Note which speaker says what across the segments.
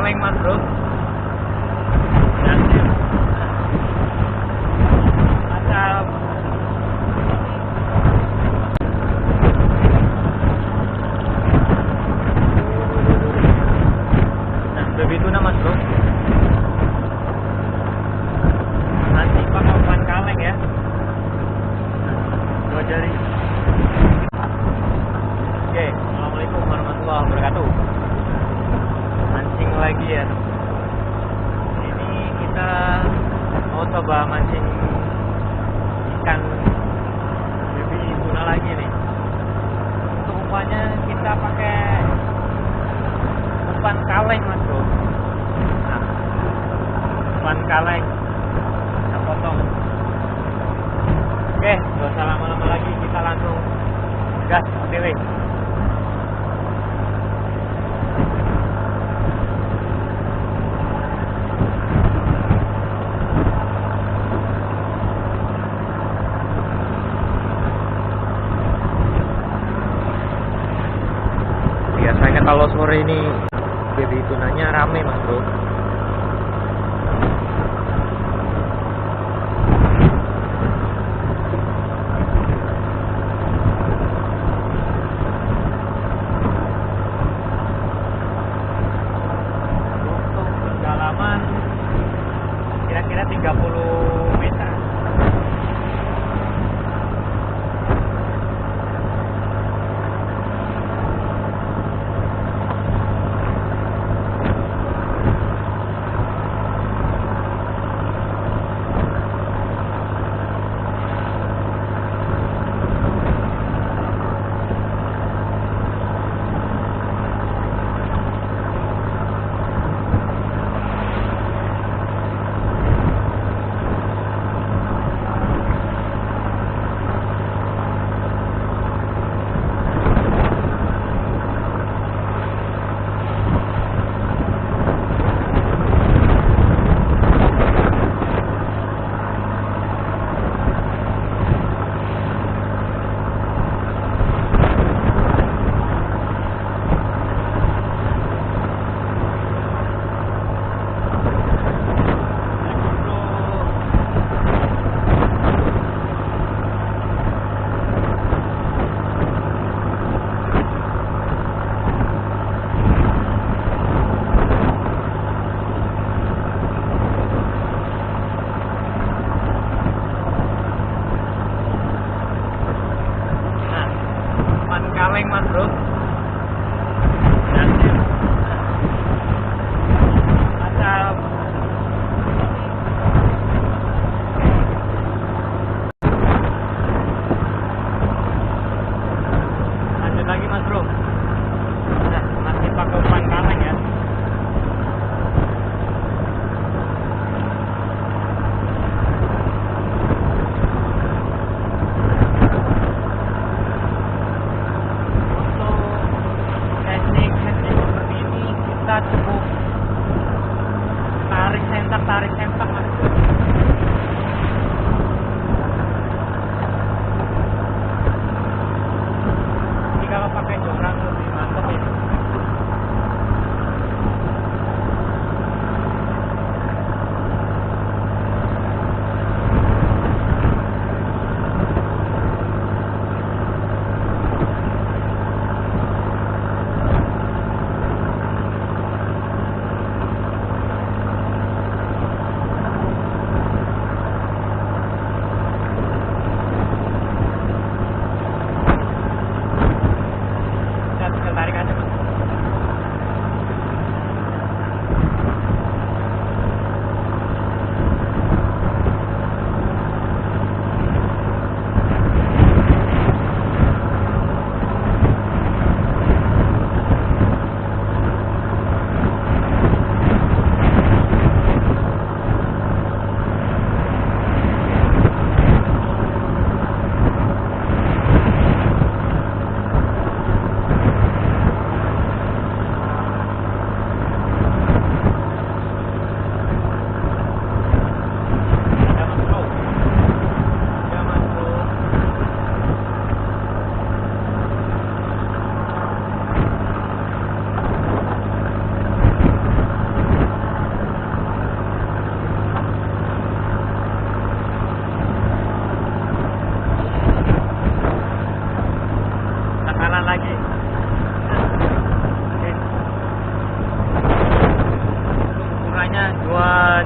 Speaker 1: kaleng mas bro. Mantap. Nah baby tuna mas bro. Nanti pakai umpan kaleng ya. Dua jari. Oke, assalamualaikum warahmatullahi wabarakatuh. Mancing lagi ya. Ini kita mau coba mancing ikan baby tuna lagi nih. Untuk umpannya kita pakai umpan kaleng mas bro. Nah, umpan kaleng kita potong. Oke, gak usah lama-lama lagi, kita langsung gas OTW. Biasanya kalau sore ini baby tunanya rame mas bro. Untuk kedalaman kira-kira 30 meter. Kaleng mas bro. Mantap. Lanjut lagi mas bro. Nah, masih pakai umpan kaleng ya. Kita cukup tarik sempak mas bro. Ini kalau pakai jorang lebih mantap ya.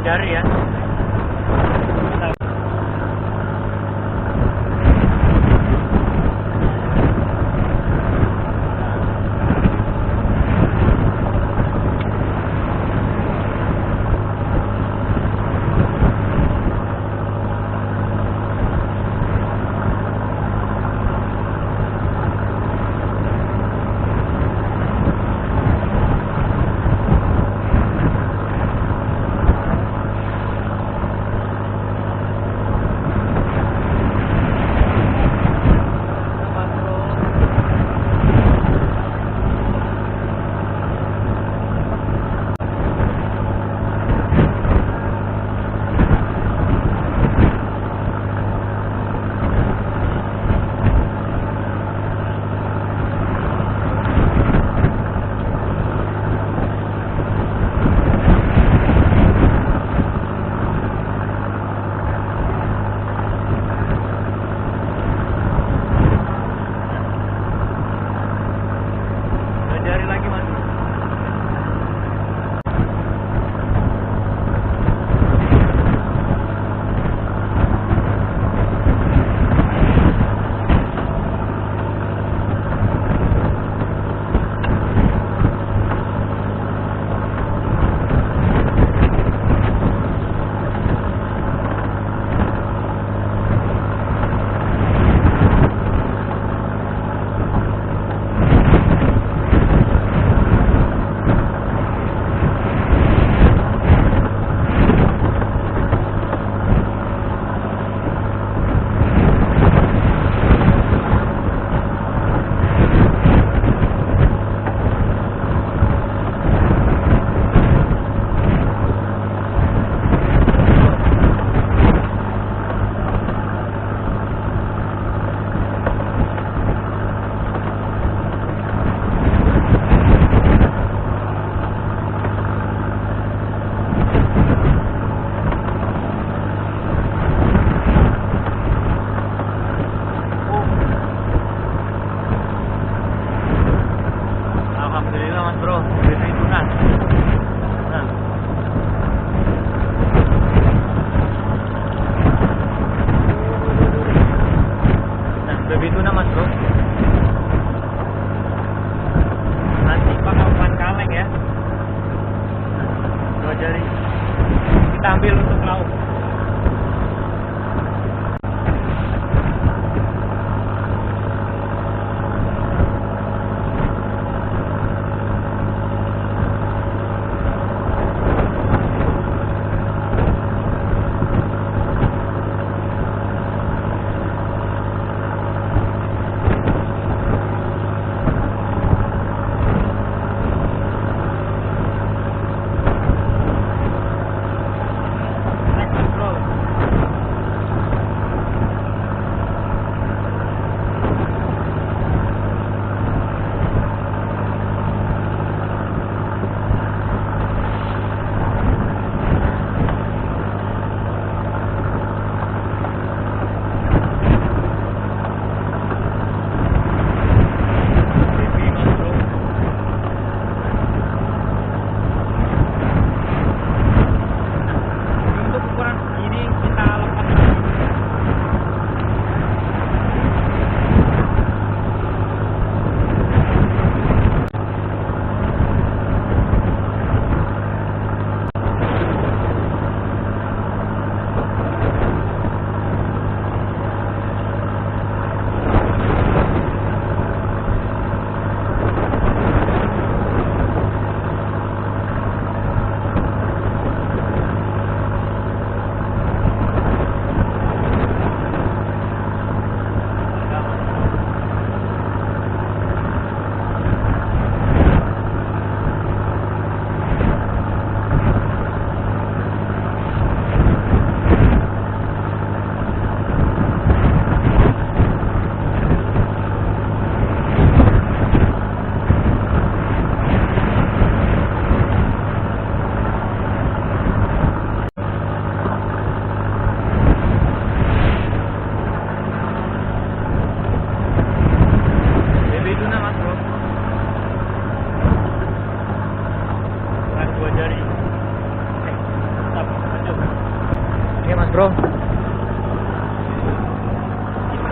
Speaker 1: jari ya. Jari lagi mas. Alhamdulillah mas bro, berhitungan. Nah, begitu nah mas bro. Nanti pakai umpan kaleng ya. Dua jari. Kita ambil untuk lauk.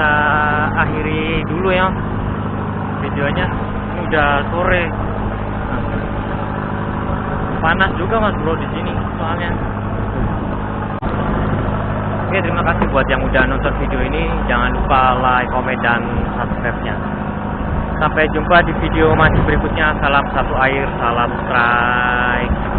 Speaker 1: kita akhiri dulu ya videonya. Ini udah sore. Panas juga Mas Bro di sini soalnya. Oke, terima kasih buat yang udah nonton video ini. Jangan lupa like, komen, dan subscribe-nya. Sampai jumpa di video masih berikutnya. Salam satu air, salam strike.